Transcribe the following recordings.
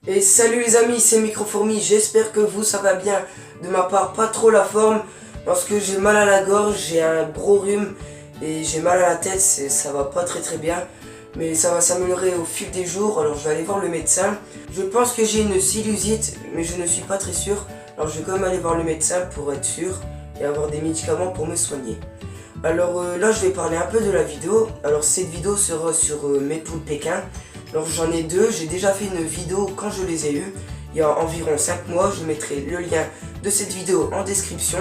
Et salut les amis, c'est Microfourmi, j'espère que ça va bien. De ma part, pas trop la forme, parce que j'ai mal à la gorge, j'ai un gros rhume et j'ai mal à la tête, ça va pas très bien. Mais ça va s'améliorer au fil des jours, alors je vais aller voir le médecin. Je pense que j'ai une sinusite, mais je ne suis pas très sûr. Alors je vais quand même aller voir le médecin pour être sûr et avoir des médicaments pour me soigner. Alors là je vais parler un peu de la vidéo. Alors cette vidéo sera sur mes poules Pékin. Alors j'en ai deux, j'ai déjà fait une vidéo quand je les ai eues, il y a environ 5 mois, je mettrai le lien de cette vidéo en description.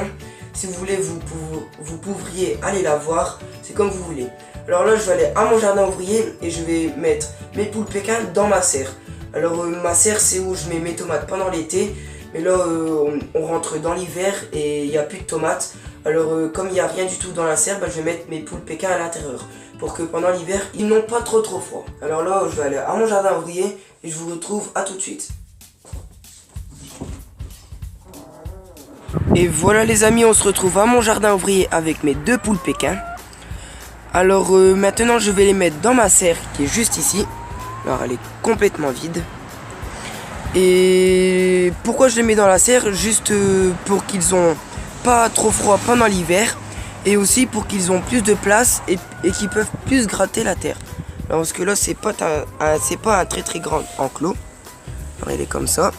Si vous voulez, vous pourriez aller la voir, c'est comme vous voulez. Alors là je vais aller à mon jardin ouvrier et je vais mettre mes poules Pékin dans ma serre. Alors ma serre c'est où je mets mes tomates pendant l'été, mais là on rentre dans l'hiver et il n'y a plus de tomates. Alors comme il n'y a rien du tout dans la serre, je vais mettre mes poules Pékin à l'intérieur pour que pendant l'hiver, ils n'ont pas trop froid. Alors là, je vais aller à mon jardin ouvrier et je vous retrouve à tout de suite. Et voilà les amis, on se retrouve à mon jardin ouvrier avec mes deux poules Pékin. Alors maintenant, je vais les mettre dans ma serre qui est juste ici. Alors elle est complètement vide. Et pourquoi je les mets dans la serre? Juste pour qu'ils n'ont pas trop froid pendant l'hiver. Et aussi pour qu'ils ont plus de place et qu'ils peuvent plus gratter la terre. Alors, parce que là c'est pas un très grand enclos. Alors il est comme ça.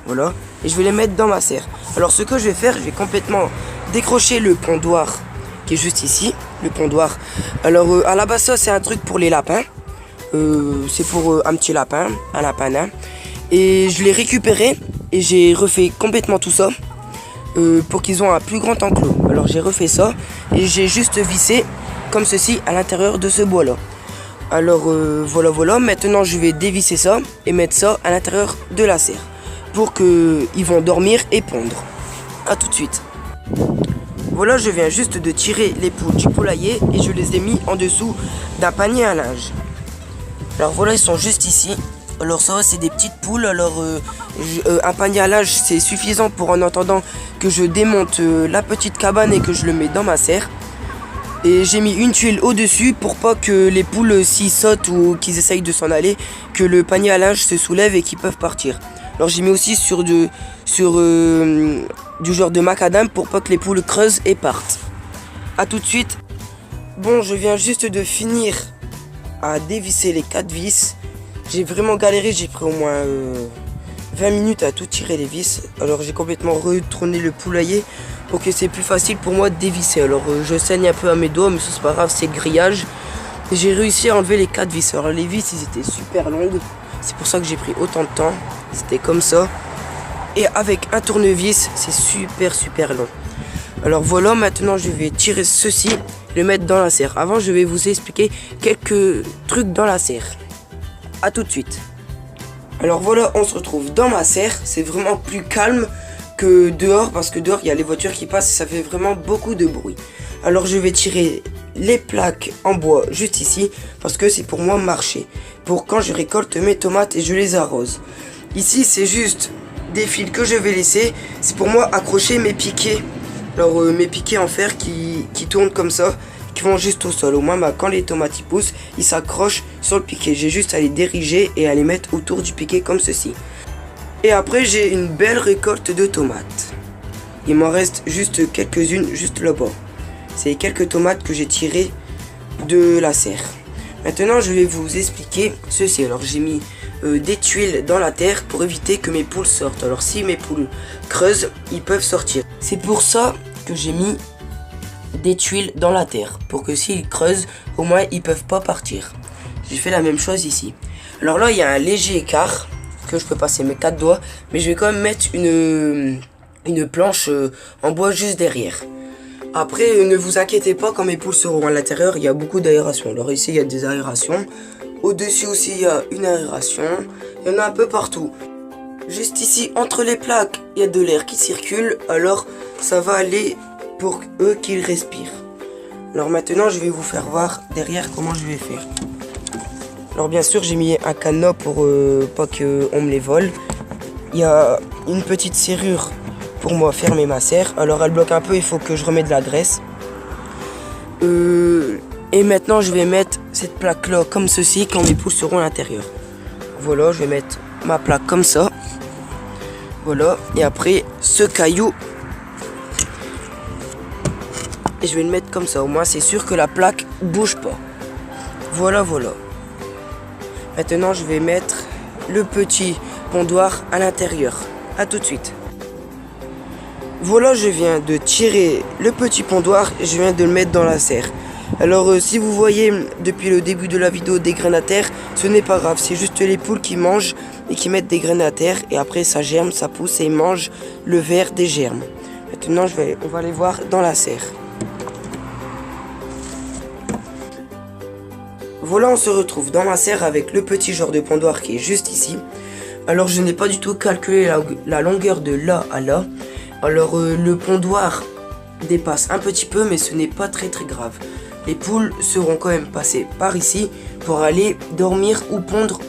Voilà. Et je vais les mettre dans ma serre. Alors ce que je vais faire, je vais complètement décrocher le pondoir qui est juste ici. Le pondoir. Alors à la base ça c'est un truc pour les lapins. C'est pour un petit lapin, un lapin nain. Et je l'ai récupéré et j'ai refait complètement tout ça. Pour qu'ils ont un plus grand enclos. Alors j'ai refait ça et j'ai juste vissé comme ceci à l'intérieur de ce bois là. Alors voilà, maintenant je vais dévisser ça et mettre ça à l'intérieur de la serre pour qu'ils vont dormir et pondre. A tout de suite. Voilà, je viens juste de tirer les poules du poulailler et je les ai mis en dessous d'un panier à linge. Alors voilà, ils sont juste ici. Alors ça va, c'est des petites poules. Alors un panier à linge c'est suffisant pour en attendant que je démonte la petite cabane et que je le mets dans ma serre. Et j'ai mis une tuile au dessus pour pas que les poules s'y sautent ou qu'ils essayent de s'en aller, que le panier à linge se soulève et qu'ils peuvent partir. Alors j'ai mis aussi sur du genre de macadam pour pas que les poules creusent et partent. A tout de suite. Bon, je viens juste de finir à dévisser les 4 vis. J'ai vraiment galéré, j'ai pris au moins 20 minutes à tout tirer les vis. Alors j'ai complètement retourné le poulailler pour que c'est plus facile pour moi de dévisser. Alors je saigne un peu à mes doigts, mais ça c'est pas grave, c'est le grillage. Et j'ai réussi à enlever les 4 vis. Alors les vis ils étaient super longues, c'est pour ça que j'ai pris autant de temps. C'était comme ça. Et avec un tournevis, c'est super long. Alors voilà, maintenant je vais tirer ceci, le mettre dans la serre. Avant je vais vous expliquer quelques trucs dans la serre. A tout de suite. Alors voilà, on se retrouve dans ma serre. C'est vraiment plus calme que dehors parce que dehors il y a les voitures qui passent et ça fait vraiment beaucoup de bruit. Alors je vais tirer les plaques en bois juste ici parce que c'est pour moi marcher. Pour quand je récolte mes tomates et je les arrose. Ici c'est juste des fils que je vais laisser. C'est pour moi accrocher mes piquets. Alors mes piquets en fer qui tournent comme ça, qui vont juste au sol. Au moins quand les tomates y poussent, ils s'accrochent sur le piquet. J'ai juste à les diriger et à les mettre autour du piquet comme ceci. Et après j'ai une belle récolte de tomates. Il m'en reste juste quelques-unes juste là-bas. C'est quelques tomates que j'ai tirées de la serre. Maintenant je vais vous expliquer ceci. Alors j'ai mis des tuiles dans la terre pour éviter que mes poules sortent. Alors si mes poules creusent, ils peuvent sortir. C'est pour ça que j'ai mis des tuiles dans la terre pour que s'ils creusent, au moins ils peuvent pas partir. J'ai fait la même chose ici. Alors là il y a un léger écart que je peux passer mes 4 doigts, mais je vais quand même mettre une planche en bois juste derrière. Après ne vous inquiétez pas, quand mes poules seront à l'intérieur il y a beaucoup d'aération. Alors ici il y a des aérations, au dessus aussi il y a une aération, il y en a un peu partout. Juste ici entre les plaques il y a de l'air qui circule, alors ça va aller pour eux qu'ils respirent. Alors maintenant je vais vous faire voir derrière comment je vais faire. Alors bien sûr j'ai mis un cadenas pour pas qu'on me les vole. Il y a une petite serrure pour moi fermer ma serre. Alors elle bloque un peu, il faut que je remette de la graisse. Et maintenant je vais mettre cette plaque là comme ceci quand mes poules seront à l'intérieur. Voilà, je vais mettre ma plaque comme ça. Voilà, et après ce caillou, et je vais le mettre comme ça, au moins c'est sûr que la plaque bouge pas. Voilà, voilà. Maintenant je vais mettre le petit pondoir à l'intérieur. A tout de suite. Voilà, je viens de tirer le petit pondoir et je viens de le mettre dans la serre. Alors si vous voyez depuis le début de la vidéo des graines à terre, ce n'est pas grave, c'est juste les poules qui mangent et qui mettent des graines à terre et après ça germe, ça pousse et ils mangent le verre des germes. Maintenant on va les voir dans la serre. Voilà, on se retrouve dans ma serre avec le petit genre de pondoir qui est juste ici. Alors je n'ai pas du tout calculé la longueur de là à là. Alors le pondoir dépasse un petit peu mais ce n'est pas très grave. Les poules seront quand même passées par ici pour aller dormir ou pondre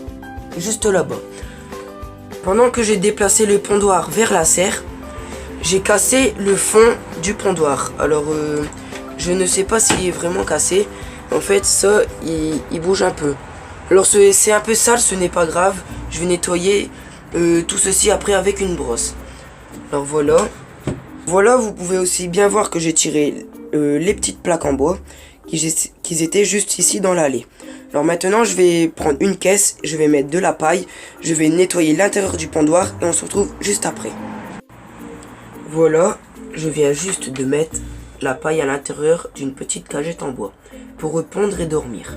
juste là-bas. Pendant que j'ai déplacé le pondoir vers la serre, j'ai cassé le fond du pondoir. Alors je ne sais pas s'il est vraiment cassé. En fait ça il bouge un peu. Alors c'est un peu sale, ce n'est pas grave. Je vais nettoyer tout ceci après avec une brosse. Alors voilà. Voilà, vous pouvez aussi bien voir que j'ai tiré les petites plaques en bois qui étaient juste ici dans l'allée. Alors maintenant je vais prendre une caisse, je vais mettre de la paille, je vais nettoyer l'intérieur du pondoir et on se retrouve juste après. Voilà, je viens juste de mettre la paille à l'intérieur d'une petite cagette en bois pour pondre et dormir.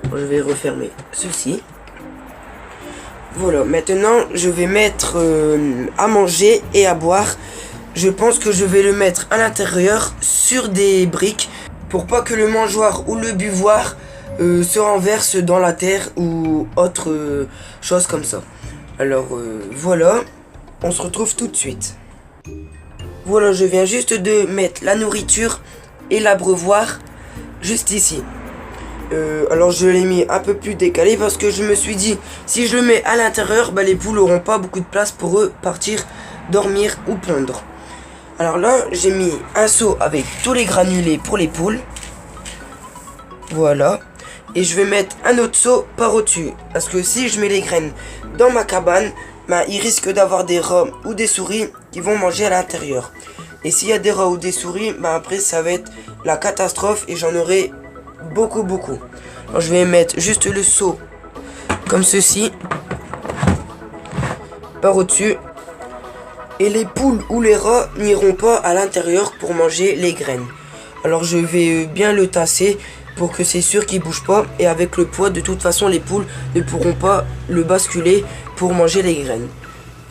Alors, je vais refermer ceci. Voilà, maintenant je vais mettre à manger et à boire. Je pense que je vais le mettre à l'intérieur sur des briques pour pas que le mangeoir ou le buvoir se renverse dans la terre ou autre chose comme ça. Alors voilà, on se retrouve tout de suite. Voilà, je viens juste de mettre la nourriture et l'abreuvoir juste ici. Alors je l'ai mis un peu plus décalé parce que je me suis dit si je le mets à l'intérieur, bah, les poules n'auront pas beaucoup de place pour eux partir dormir ou pondre. Alors là j'ai mis un seau avec tous les granulés pour les poules. Voilà. Et je vais mettre un autre seau par au-dessus. Parce que si je mets les graines dans ma cabane, bah, il risque d'avoir des rats ou des souris qui vont manger à l'intérieur. Et s'il y a des rats ou des souris, bah, après ça va être la catastrophe et j'en aurai beaucoup. Alors je vais mettre juste le seau comme ceci par au-dessus. Et les poules ou les rats n'iront pas à l'intérieur pour manger les graines. Alors je vais bien le tasser pour que c'est sûr qu'il ne bouge pas. Et avec le poids, de toute façon, les poules ne pourront pas le basculer pour manger les graines.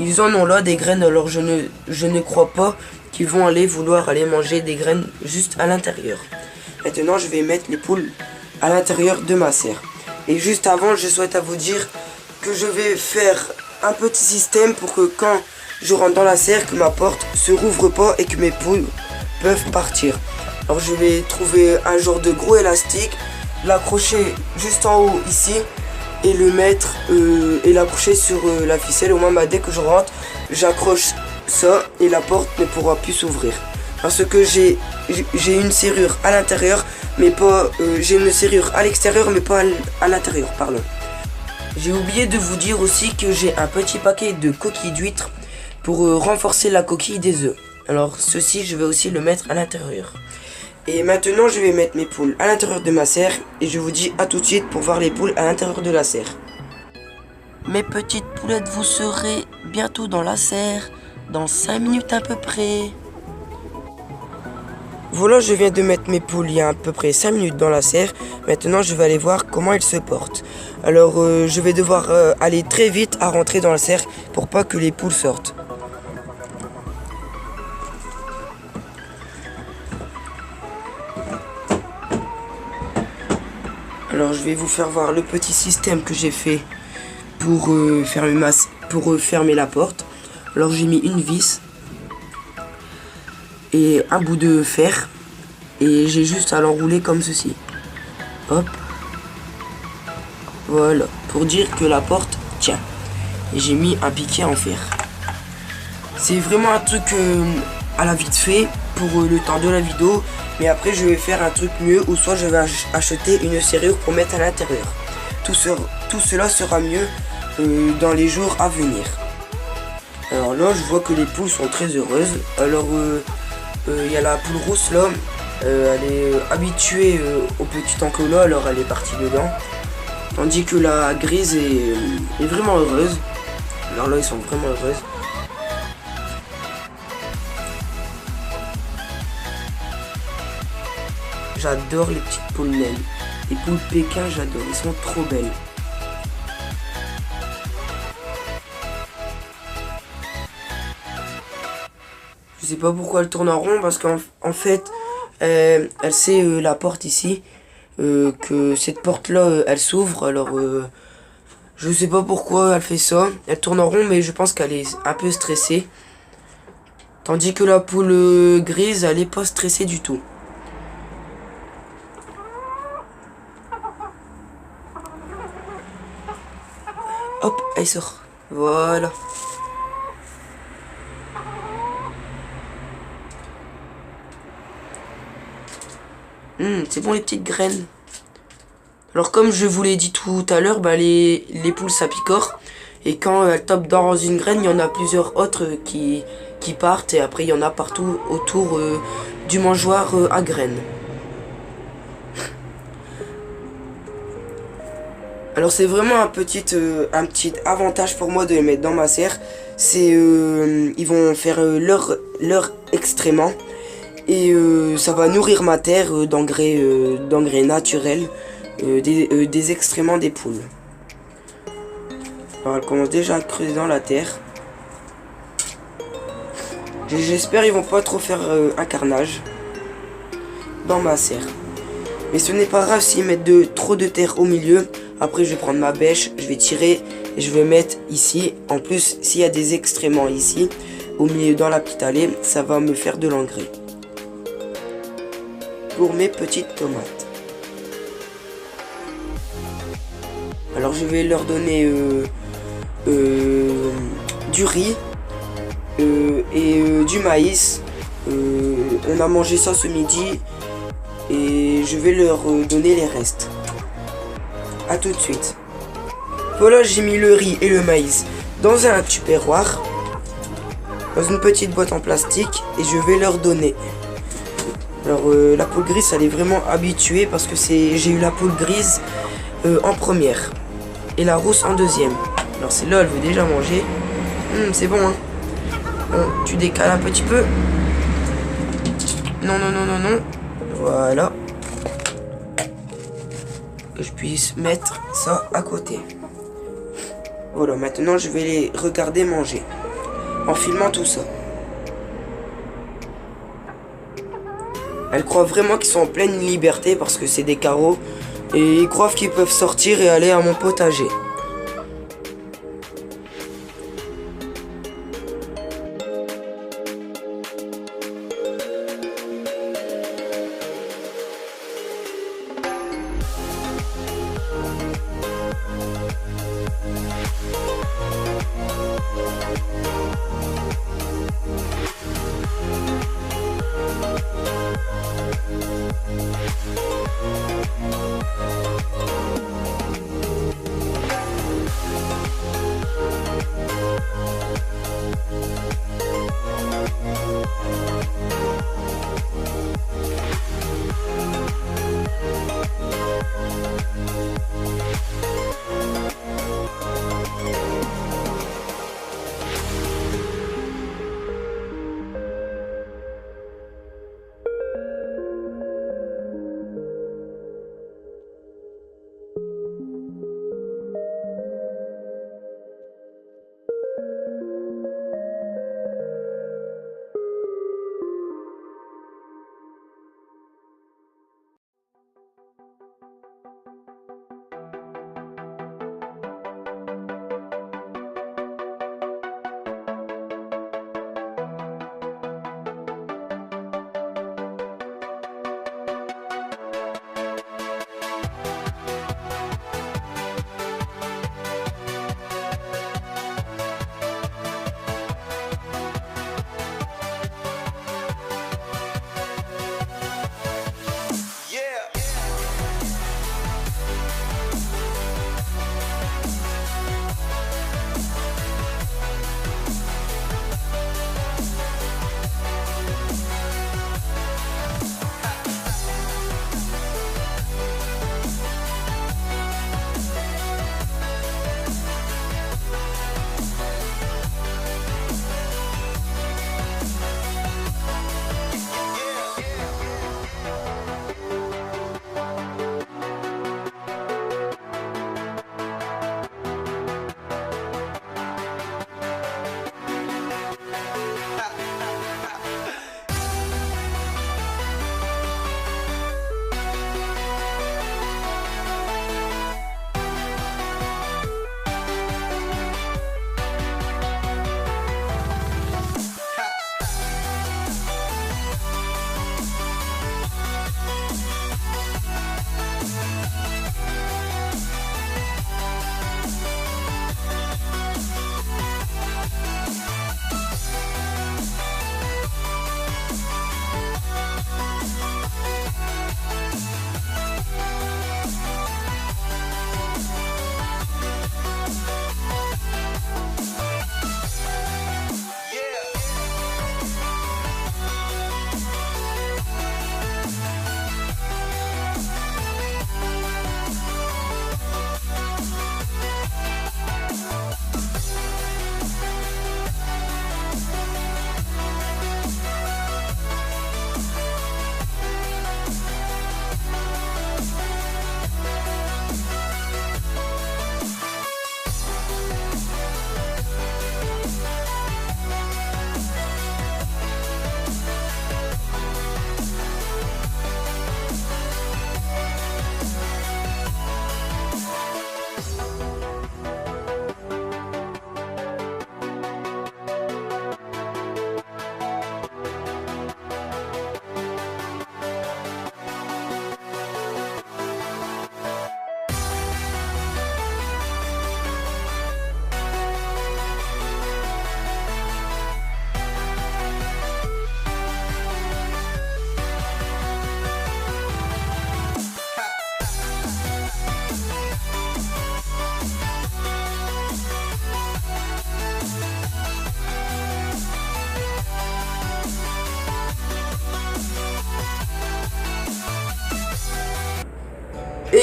Ils en ont là des graines, alors je ne crois pas qu'ils vont vouloir aller manger des graines juste à l'intérieur. Maintenant, je vais mettre les poules à l'intérieur de ma serre. Et juste avant, je souhaite à vous dire que je vais faire un petit système pour que quand je rentre dans la serre, que ma porte se rouvre pas et que mes poules peuvent partir. Alors je vais trouver un genre de gros élastique, l'accrocher juste en haut ici et le mettre et l'accrocher sur la ficelle. Au moins dès que je rentre, j'accroche ça et la porte ne pourra plus s'ouvrir. Parce que j'ai une serrure à l'intérieur, mais pas j'ai une serrure à l'extérieur, mais pas à l'intérieur, pardon. J'ai oublié de vous dire aussi que j'ai un petit paquet de coquilles d'huîtres pour renforcer la coquille des œufs. Alors ceci, je vais aussi le mettre à l'intérieur. Et maintenant, je vais mettre mes poules à l'intérieur de ma serre et je vous dis à tout de suite pour voir les poules à l'intérieur de la serre. Mes petites poulettes, vous serez bientôt dans la serre, dans 5 minutes à peu près. Voilà, je viens de mettre mes poules il y a à peu près 5 minutes dans la serre. Maintenant, je vais aller voir comment elles se portent. Alors, je vais devoir aller très vite à rentrer dans la serre pour pas que les poules sortent. Alors je vais vous faire voir le petit système que j'ai fait pour fermer la porte. Alors j'ai mis une vis et un bout de fer et j'ai juste à l'enrouler comme ceci. Hop. Voilà, pour dire que la porte tient. Et j'ai mis un piquet en fer. C'est vraiment un truc à la vite fait pour le temps de la vidéo. Mais après je vais faire un truc mieux ou soit je vais acheter une serrure pour mettre à l'intérieur. Tout cela sera mieux dans les jours à venir. Alors là, je vois que les poules sont très heureuses. Alors, il y a la poule rousse là. Elle est habituée au petit enclos, alors elle est partie dedans. Tandis que la grise est vraiment heureuse. Alors là, ils sont vraiment heureuses. J'adore les petites poules naines. Les poules Pékin, j'adore. Elles sont trop belles. Je sais pas pourquoi elle tourne en rond, parce qu'en fait, elle sait la porte ici. Que cette porte-là, elle s'ouvre. Alors, je sais pas pourquoi elle fait ça. Elle tourne en rond, mais je pense qu'elle est un peu stressée. Tandis que la poule grise, elle est pas stressée du tout. Hop, elle sort. Voilà. C'est bon les petites graines. Alors comme je vous l'ai dit tout à l'heure, bah, les poules ça picore. Et quand elles tapent dans une graine, il y en a plusieurs autres qui partent. Et après il y en a partout autour du mangeoire à graines. Alors c'est vraiment un petit avantage pour moi de les mettre dans ma serre. C'est ils vont faire leur excrément. Et ça va nourrir ma terre d'engrais naturels, des excréments des poules. Alors elle commence déjà à creuser dans la terre. J'espère qu'ils vont pas trop faire un carnage dans ma serre. Mais ce n'est pas grave s'ils mettent trop de terre au milieu. Après je vais prendre ma bêche, je vais tirer et je vais mettre ici. En plus s'il y a des excréments ici, au milieu dans la petite allée, ça va me faire de l'engrais. Pour mes petites tomates. Alors je vais leur donner du riz et du maïs. On a mangé ça ce midi et je vais leur donner les restes. A tout de suite. Voilà, j'ai mis le riz et le maïs dans un tupperware, dans une petite boîte en plastique, et je vais leur donner. Alors la poule grise elle est vraiment habituée parce que j'ai eu la poule grise en première et la rousse en deuxième. Alors celle-là elle veut déjà manger. C'est bon hein. Bon, tu décales un petit peu. Non. Voilà. Que je puisse mettre ça à côté. Voilà, maintenant je vais les regarder manger en filmant tout ça. Elles croient vraiment qu'ils sont en pleine liberté parce que c'est des carreaux. Et ils croient qu'ils peuvent sortir et aller à mon potager.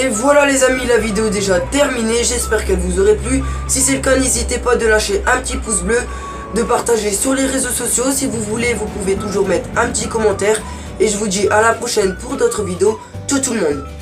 Et voilà les amis, la vidéo est déjà terminée, j'espère qu'elle vous aurait plu. Si c'est le cas, n'hésitez pas de lâcher un petit pouce bleu, de partager sur les réseaux sociaux. Si vous voulez, vous pouvez toujours mettre un petit commentaire. Et je vous dis à la prochaine pour d'autres vidéos. Ciao tout le monde.